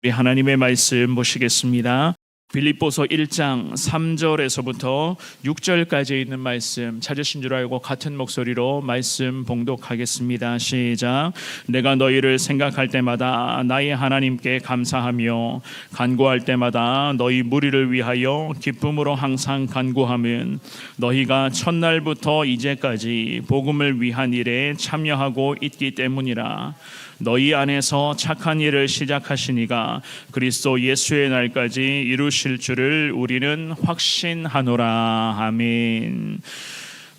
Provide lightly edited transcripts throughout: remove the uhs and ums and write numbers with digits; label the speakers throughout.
Speaker 1: 우리 하나님의 말씀 보시겠습니다. 빌립보서 1장 3절에서부터 6절까지 있는 말씀 찾으신 줄 알고 같은 목소리로 말씀 봉독하겠습니다. 시작. 내가 너희를 생각할 때마다 나의 하나님께 감사하며 간구할 때마다 너희 무리를 위하여 기쁨으로 항상 간구함은 너희가 첫날부터 이제까지 복음을 위한 일에 참여하고 있기 때문이라. 너희 안에서 착한 일을 시작하시니가 그리스도 예수의 날까지 이루실 줄을 우리는 확신하노라. 아멘.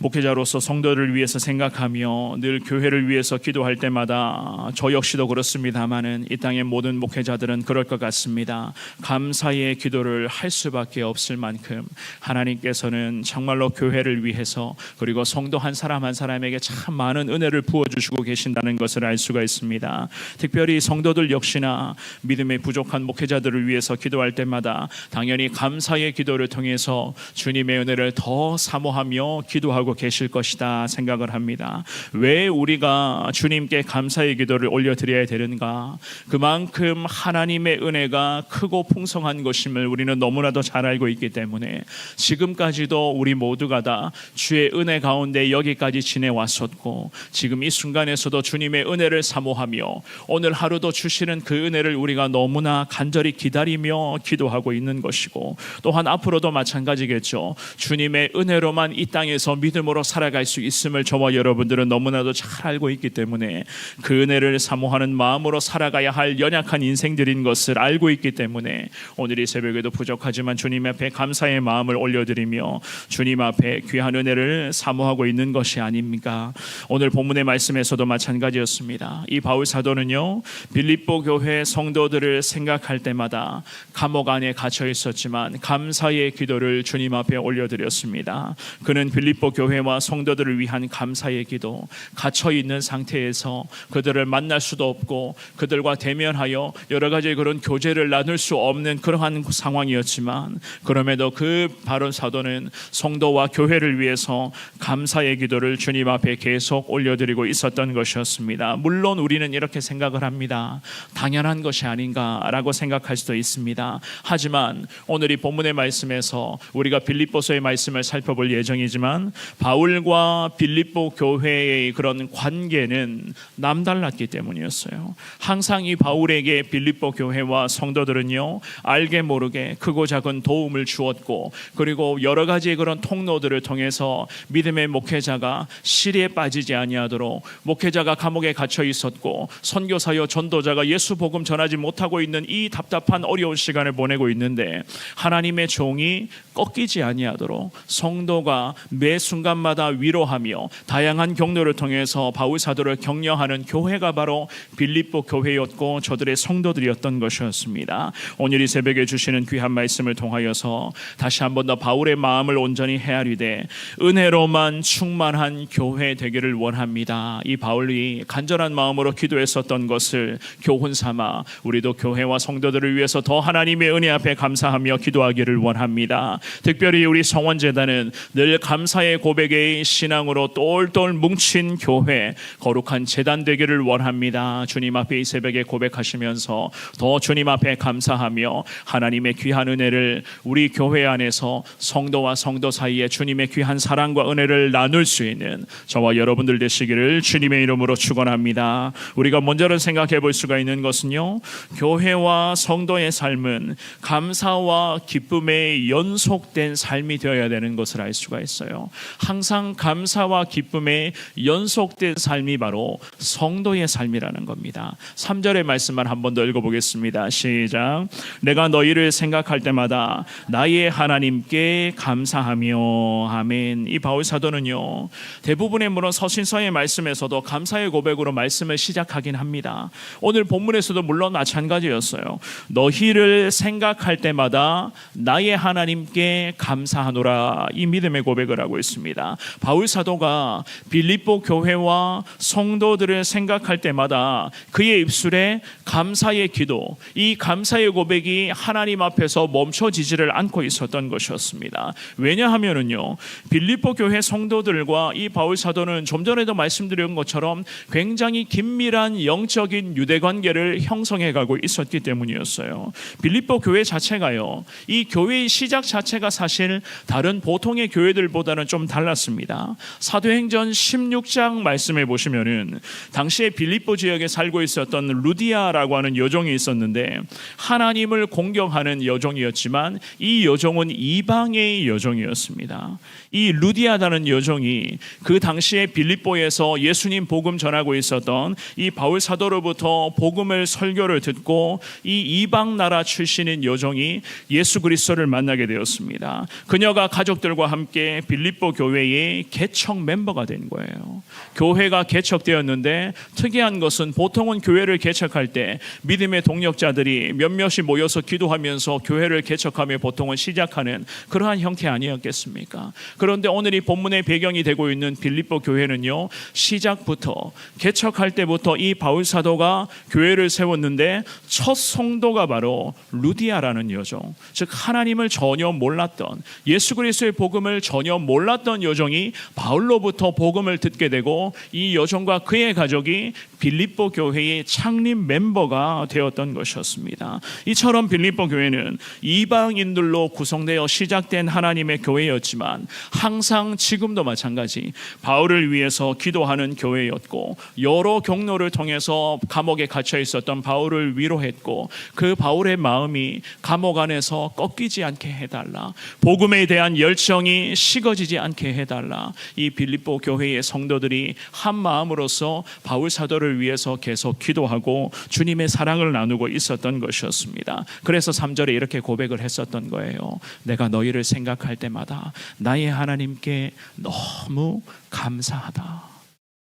Speaker 1: 목회자로서 성도를 위해서 생각하며 늘 교회를 위해서 기도할 때마다 저 역시도 그렇습니다마는 이 땅의 모든 목회자들은 그럴 것 같습니다. 감사의 기도를 할 수밖에 없을 만큼 하나님께서는 정말로 교회를 위해서 그리고 성도 한 사람 한 사람에게 참 많은 은혜를 부어주시고 계신다는 것을 알 수가 있습니다. 특별히 성도들 역시나 믿음에 부족한 목회자들을 위해서 기도할 때마다 당연히 감사의 기도를 통해서 주님의 은혜를 더 사모하며 기도하고 계실 것이다 생각을 합니다. 왜 우리가 주님께 감사의 기도를 올려드려야 되는가? 그만큼 하나님의 은혜가 크고 풍성한 것임을 우리는 너무나도 잘 알고 있기 때문에 지금까지도 우리 모두가 다 주의 은혜 가운데 여기까지 지내왔었고 지금 이 순간에서도 주님의 은혜를 사모하며 오늘 하루도 주시는 그 은혜를 우리가 너무나 간절히 기다리며 기도하고 있는 것이고 또한 앞으로도 마찬가지겠죠. 주님의 은혜로만 이 땅에서 믿음으로 살아갈 수 있음을 저와 여러분들은 너무나도 잘 알고 있기 때문에 그 은혜를 사모하는 마음으로 살아가야 할 연약한 인생들인 것을 알고 있기 때문에 오늘 이 새벽에도 부족하지만 주님 앞에 감사의 마음을 올려드리며 주님 앞에 귀한 은혜를 사모하고 있는 것이 아닙니까? 오늘 본문의 말씀에서도 마찬가지였습니다. 이 바울 사도는요, 빌립보 교회 성도들을 생각할 때마다 감옥 안에 갇혀 있었지만 감사의 기도를 주님 앞에 올려드렸습니다. 그는 빌립보 교회와 성도들을 위한 감사의 기도, 갇혀 있는 상태에서 그들을 만날 수도 없고 그들과 대면하여 여러 가지 그런 교제를 나눌 수 없는 그러한 상황이었지만 그럼에도 그 바울 사도는 성도와 교회를 위해서 감사의 기도를 주님 앞에 계속 올려드리고 있었던 것이었습니다. 물론 우리는 이렇게 생각을 합니다. 당연한 것이 아닌가라고 생각할 수도 있습니다. 하지만 오늘 이 본문의 말씀에서 우리가 빌립보서의 말씀을 살펴볼 예정이지만 바울과 빌립보 교회의 그런 관계는 남달랐기 때문이었어요. 항상 이 바울에게 빌립보 교회와 성도들은요, 알게 모르게 크고 작은 도움을 주었고 그리고 여러 가지 그런 통로들을 통해서 믿음의 목회자가 시리에 빠지지 아니하도록, 목회자가 감옥에 갇혀 있었고 선교사여 전도자가 예수 복음 전하지 못하고 있는 이 답답한 어려운 시간을 보내고 있는데 하나님의 종이 꺾이지 아니하도록 성도가 매 순간마다 위로하며 다양한 경로를 통해서 바울 사도를 격려하는 교회가 바로 빌립보 교회였고 저들의 성도들이었던 것이었습니다. 오늘 이 새벽에 주시는 귀한 말씀을 통하여서 다시 한번 더 바울의 마음을 온전히 헤아리되 은혜로만 충만한 교회 되기를 원합니다. 이 바울이 간절한 마음으로 기도했었던 것을 교훈 삼아 우리도 교회와 성도들을 위해서 더 하나님의 은혜 앞에 감사하며 기도하기를 원합니다. 특별히 우리 성원재단은 늘 감사의 고백의 신앙으로 똘똘 뭉친 교회, 거룩한 재단 되기를 원합니다. 주님 앞에 이 새벽에 고백하시면서 더 주님 앞에 감사하며 하나님의 귀한 은혜를 우리 교회 안에서 성도와 성도 사이에 주님의 귀한 사랑과 은혜를 나눌 수 있는 저와 여러분들 되시기를 주님의 이름으로 축원합니다. 우리가 먼저는 생각해 볼 수가 있는 것은요, 교회와 성도의 삶은 감사와 기쁨의 연속된 삶이 되어야 되는 것을 알 수가 있어요. 항상 감사와 기쁨의 연속된 삶이 바로 성도의 삶이라는 겁니다. 3절의 말씀만 한 번 더 읽어보겠습니다. 시작. 내가 너희를 생각할 때마다 나의 하나님께 감사하며. 아멘. 이 바울 사도는요, 대부분의 물론 서신서의 말씀에서도 감사의 고백으로 말씀을 시작하긴 합니다. 오늘 본문에서도 물론 마찬가지였어요. 너희를 생각할 때마다 나의 하나님께 감사하노라, 이 믿음의 고백을 하고 있습니다. 있습니다. 바울 사도가 빌립보 교회와 성도들을 생각할 때마다 그의 입술에 감사의 기도, 이 감사의 고백이 하나님 앞에서 멈춰지지를 않고 있었던 것이었습니다. 왜냐하면은요, 빌립보 교회 성도들과 이 바울 사도는 좀 전에도 말씀드린 것처럼 굉장히 긴밀한 영적인 유대 관계를 형성해 가고 있었기 때문이었어요. 빌립보 교회 자체가요, 이 교회의 시작 자체가 사실 다른 보통의 교회들보다는 좀 달랐습니다. 사도행전 16장 말씀해 보시면은 당시에 빌립보 지역에 살고 있었던 루디아라고 하는 여종이 있었는데, 하나님을 공경하는 여종이었지만 이 여종은 이방의 여종이었습니다. 이 루디아라는 여종이 그 당시에 빌립보에서 예수님 복음 전하고 있었던 이 바울 사도로부터 복음을 설교를 듣고 이 이방 나라 출신인 여종이 예수 그리스도를 만나게 되었습니다. 그녀가 가족들과 함께 빌립보 교회의 개척 멤버가 된 거예요. 교회가 개척되었는데 특이한 것은, 보통은 교회를 개척할 때 믿음의 동력자들이 몇몇이 모여서 기도하면서 교회를 개척하며 보통은 시작하는 그러한 형태 아니었겠습니까? 그런데 오늘 이 본문의 배경이 되고 있는 빌립보 교회는요, 시작부터 개척할 때부터 이 바울 사도가 교회를 세웠는데 첫 성도가 바로 루디아라는 여종, 즉 하나님을 전혀 몰랐던, 예수 그리스도의 복음을 전혀 몰랐던 여종이 바울로부터 복음을 듣게 되고, 이 여종과 그의 가족이 빌립보 교회의 창립 멤버가 되었던 것이었습니다. 이처럼 빌립보 교회는 이방인들로 구성되어 시작된 하나님의 교회였지만 항상 지금도 마찬가지 바울을 위해서 기도하는 교회였고, 여러 경로를 통해서 감옥에 갇혀 있었던 바울을 위로했고, 그 바울의 마음이 감옥 안에서 꺾이지 않게 해달라, 복음에 대한 열정이 식어지지 않게 해달라, 이 빌립보 교회의 성도들이 한 마음으로서 바울 사도를 위해서 계속 기도하고 주님의 사랑을 나누고 있었던 것이었습니다. 그래서 3절에 이렇게 고백을 했었던 거예요. 내가 너희를 생각할 때마다 나의 하나님께 너무 감사하다.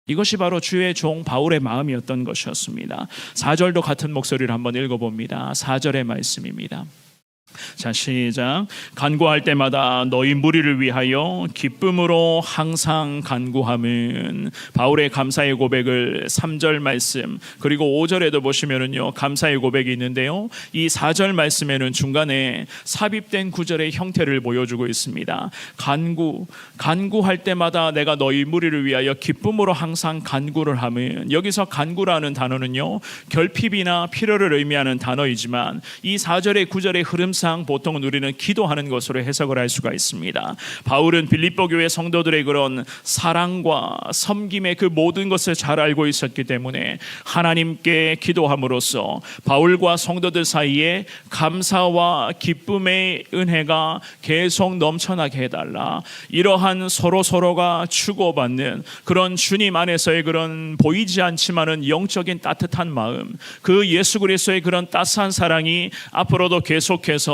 Speaker 1: 이것이 바로 주의 종 바울의 마음이었던 것이었습니다. 4절도 같은 목소리를 한번 읽어봅니다. 4절의 말씀입니다. 자, 시작. 간구할 때마다 너희 무리를 위하여 기쁨으로 항상 간구함은, 바울의 감사의 고백을 3절 말씀 그리고 5절에도 보시면은요, 감사의 고백이 있는데요, 이 4절 말씀에는 중간에 삽입된 구절의 형태를 보여주고 있습니다. 간구할 때마다 내가 너희 무리를 위하여 기쁨으로 항상 간구를 함은, 여기서 간구라는 단어는요, 결핍이나 필요를 의미하는 단어이지만 이 4절의 9절의 흐름상 보통은 우리는 기도하는 것으로 해석을 할 수가 있습니다. 바울은 빌립보 교회 성도들의 그런 사랑과 섬김의 그 모든 것을 잘 알고 있었기 때문에 하나님께 기도함으로써 바울과 성도들 사이에 감사와 기쁨의 은혜가 계속 넘쳐나게 해달라, 이러한 서로가 주고받는 그런 주님 안에서의 그런 보이지 않지만은 영적인 따뜻한 마음, 그 예수 그리스도의 그런 따스한 사랑이 앞으로도 계속해서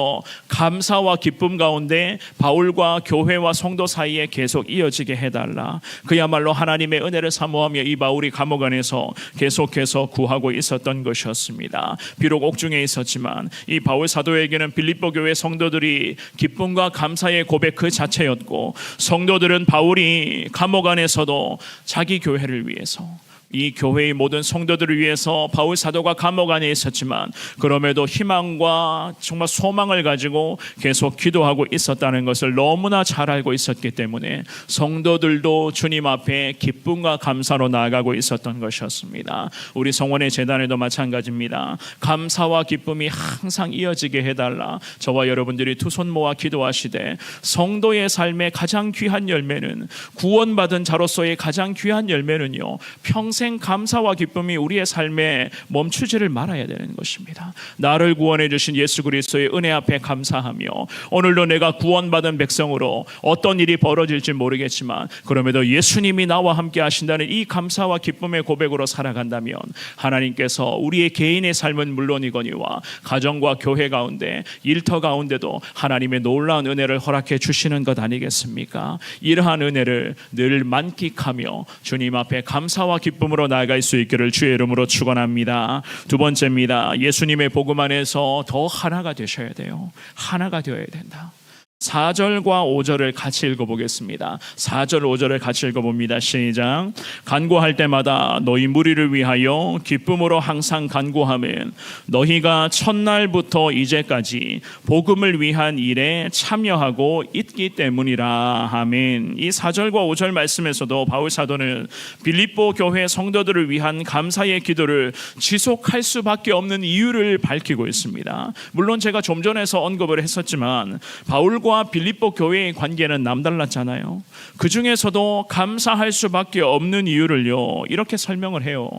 Speaker 1: 감사와 기쁨 가운데 바울과 교회와 성도 사이에 계속 이어지게 해달라. 그야말로 하나님의 은혜를 사모하며 이 바울이 감옥 안에서 계속해서 구하고 있었던 것이었습니다. 비록 옥중에 있었지만 이 바울 사도에게는 빌립보 교회 성도들이 기쁨과 감사의 고백 그 자체였고, 성도들은 바울이 감옥 안에서도 자기 교회를 위해서, 이 교회의 모든 성도들을 위해서 바울 사도가 감옥 안에 있었지만 그럼에도 희망과 정말 소망을 가지고 계속 기도하고 있었다는 것을 너무나 잘 알고 있었기 때문에 성도들도 주님 앞에 기쁨과 감사로 나아가고 있었던 것이었습니다. 우리 성원의 재단에도 마찬가지입니다. 감사와 기쁨이 항상 이어지게 해달라. 저와 여러분들이 두 손 모아 기도하시되, 성도의 삶의 가장 귀한 열매는, 구원받은 자로서의 가장 귀한 열매는요, 평생 감사와 기쁨이 우리의 삶에 멈추지를 말아야 되는 것입니다. 나를 구원해 주신 예수 그리스도의 은혜 앞에 감사하며, 오늘도 내가 구원받은 백성으로 어떤 일이 벌어질지 모르겠지만 그럼에도 예수님이 나와 함께 하신다는 이 감사와 기쁨의 고백으로 살아간다면 하나님께서 우리의 개인의 삶은 물론이거니와 가정과 교회 가운데, 일터 가운데도 하나님의 놀라운 은혜를 허락해 주시는 것 아니겠습니까? 이러한 은혜를 늘 만끽하며 주님 앞에 감사와 기쁨으로 나아갈 수 있기를 주의 이름으로 축원합니다. 두 번째입니다. 예수님의 복음 안에서 더 하나가 되셔야 돼요. 하나가 되어야 된다. 4절과 5절을 같이 읽어보겠습니다. 4절 5절을 같이 읽어봅니다. 시작. 간구할 때마다 너희 무리를 위하여 기쁨으로 항상 간구하면 너희가 첫날부터 이제까지 복음을 위한 일에 참여하고 있기 때문이라. 아멘. 이 4절과 5절 말씀에서도 바울 사도는 빌립보 교회 성도들을 위한 감사의 기도를 지속할 수밖에 없는 이유를 밝히고 있습니다. 물론 제가 좀 전에서 언급을 했었지만 바울과 빌립보 교회의 관계는 남달랐잖아요. 그 중에서도 감사할 수밖에 없는 이유를요, 이렇게 설명을 해요.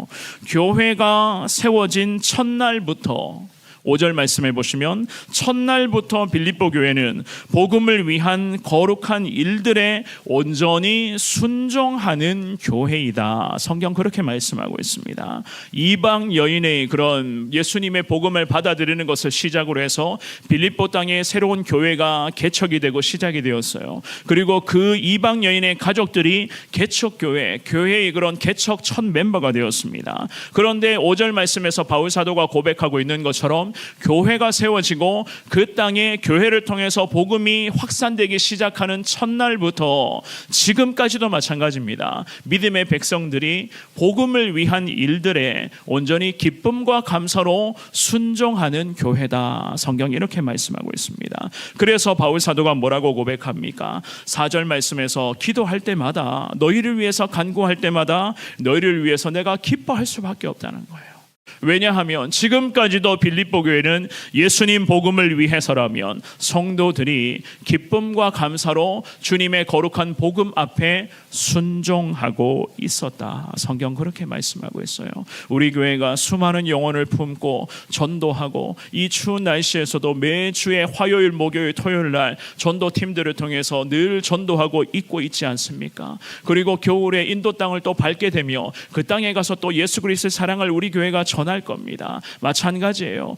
Speaker 1: 교회가 세워진 첫날부터 5절 말씀해 보시면 첫날부터 빌립보 교회는 복음을 위한 거룩한 일들에 온전히 순종하는 교회이다. 성경 그렇게 말씀하고 있습니다. 이방 여인의 그런 예수님의 복음을 받아들이는 것을 시작으로 해서 빌립보 땅에 새로운 교회가 개척이 되고 시작이 되었어요. 그리고 그 이방 여인의 가족들이 개척교회, 교회의 그런 개척 첫 멤버가 되었습니다. 그런데 5절 말씀에서 바울 사도가 고백하고 있는 것처럼 교회가 세워지고 그 땅에 교회를 통해서 복음이 확산되기 시작하는 첫날부터 지금까지도 마찬가지입니다. 믿음의 백성들이 복음을 위한 일들에 온전히 기쁨과 감사로 순종하는 교회다. 성경이 이렇게 말씀하고 있습니다. 그래서 바울 사도가 뭐라고 고백합니까? 4절 말씀에서 기도할 때마다 너희를 위해서 간구할 때마다 너희를 위해서 내가 기뻐할 수밖에 없다는 거예요. 왜냐하면 지금까지도 빌립보 교회는 예수님 복음을 위해서라면 성도들이 기쁨과 감사로 주님의 거룩한 복음 앞에 순종하고 있었다. 성경 그렇게 말씀하고 있어요. 우리 교회가 수많은 영혼을 품고 전도하고 이 추운 날씨에서도 매주에 화요일, 목요일, 토요일 날 전도팀들을 통해서 늘 전도하고 있고 있지 않습니까? 그리고 겨울에 인도 땅을 또 밟게 되며 그 땅에 가서 또 예수 그리스도의 사랑을 우리 교회가 전할 겁니다. 마찬가지예요.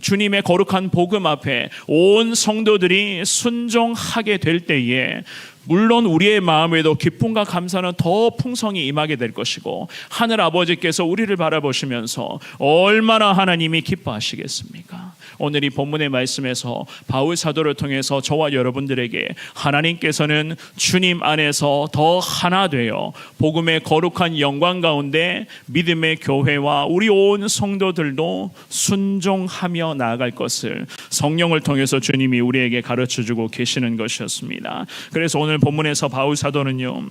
Speaker 1: 주님의 거룩한 복음 앞에 온 성도들이 순종하게 될 때에 물론 우리의 마음에도 기쁨과 감사는 더 풍성히 임하게 될 것이고 하늘 아버지께서 우리를 바라보시면서 얼마나 하나님이 기뻐하시겠습니까? 오늘 이 본문의 말씀에서 바울 사도를 통해서 저와 여러분들에게 하나님께서는 주님 안에서 더 하나 되어 복음의 거룩한 영광 가운데 믿음의 교회와 우리 온 성도들도 순종하며 나아갈 것을 성령을 통해서 주님이 우리에게 가르쳐주고 계시는 것이었습니다. 그래서 오늘 본문에서 바울 사도는요,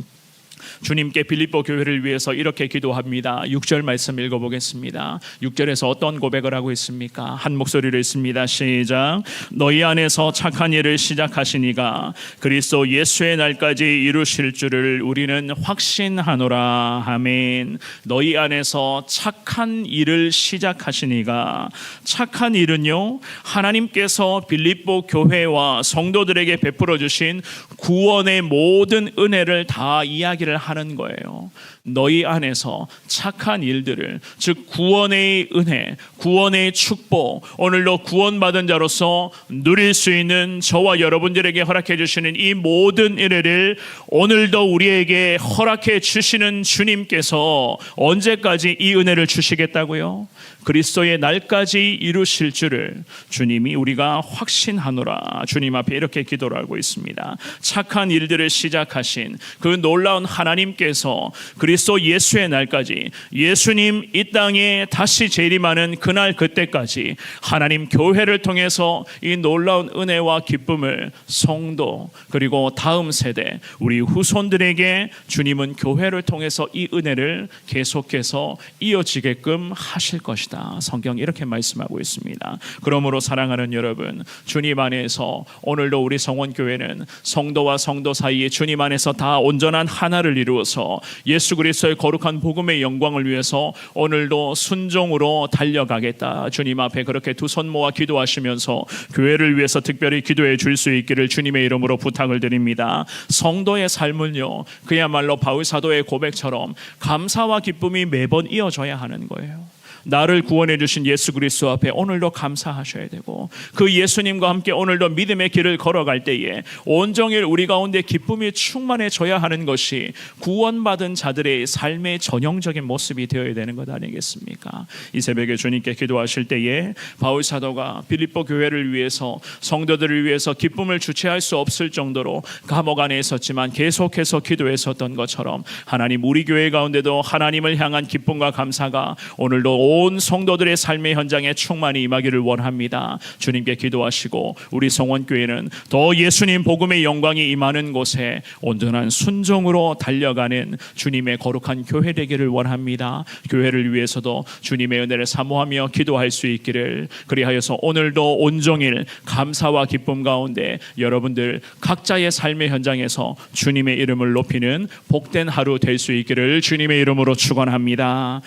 Speaker 1: 주님께 빌립보 교회를 위해서 이렇게 기도합니다. 6절 말씀 읽어보겠습니다. 6절에서 어떤 고백을 하고 있습니까? 한 목소리로 읽습니다. 시작. 너희 안에서 착한 일을 시작하시니가 그리스도 예수의 날까지 이루실 줄을 우리는 확신하노라. 아멘. 너희 안에서 착한 일을 시작하시니가, 착한 일은요, 하나님께서 빌립보 교회와 성도들에게 베풀어 주신 구원의 모든 은혜를 다 이야기를 하는 거예요. 너희 안에서 착한 일들을, 즉 구원의 은혜, 구원의 축복, 오늘도 구원받은 자로서 누릴 수 있는 저와 여러분들에게 허락해 주시는 이 모든 은혜를 오늘도 우리에게 허락해 주시는 주님께서 언제까지 이 은혜를 주시겠다고요? 그리스도의 날까지 이루실 줄을 주님이 우리가 확신하노라. 주님 앞에 이렇게 기도를 하고 있습니다. 착한 일들을 시작하신 그 놀라운 하나님께서 그리스도 예수의 날까지, 예수님 이 땅에 다시 재림하는 그날 그때까지 하나님 교회를 통해서 이 놀라운 은혜와 기쁨을 성도 그리고 다음 세대 우리 후손들에게 주님은 교회를 통해서 이 은혜를 계속해서 이어지게끔 하실 것이다. 성경이 이렇게 말씀하고 있습니다. 그러므로 사랑하는 여러분, 주님 안에서 오늘도 우리 성원교회는 성도와 성도 사이에 주님 안에서 다 온전한 하나를 이루어서 예수 그리스도의 거룩한 복음의 영광을 위해서 오늘도 순종으로 달려가겠다. 주님 앞에 그렇게 두 손 모아 기도하시면서 교회를 위해서 특별히 기도해 줄 수 있기를 주님의 이름으로 부탁을 드립니다. 성도의 삶은요, 그야말로 바울 사도의 고백처럼 감사와 기쁨이 매번 이어져야 하는 거예요. 나를 구원해 주신 예수 그리스도 앞에 오늘도 감사하셔야 되고, 그 예수님과 함께 오늘도 믿음의 길을 걸어갈 때에 온종일 우리 가운데 기쁨이 충만해져야 하는 것이 구원받은 자들의 삶의 전형적인 모습이 되어야 되는 것 아니겠습니까? 이 새벽에 주님께 기도하실 때에 바울 사도가 빌립보 교회를 위해서, 성도들을 위해서 기쁨을 주체할 수 없을 정도로 감옥 안에 있었지만 계속해서 기도했었던 것처럼, 하나님 우리 교회 가운데도 하나님을 향한 기쁨과 감사가 오늘도 온 성도들의 삶의 현장에 충만히 임하기를 원합니다. 주님께 기도하시고 우리 성원교회는 더 예수님 복음의 영광이 임하는 곳에 온전한 순종으로 달려가는 주님의 거룩한 교회 되기를 원합니다. 교회를 위해서도 주님의 은혜를 사모하며 기도할 수 있기를, 그리하여서 오늘도 온종일 감사와 기쁨 가운데 여러분들 각자의 삶의 현장에서 주님의 이름을 높이는 복된 하루 될 수 있기를 주님의 이름으로 축원합니다.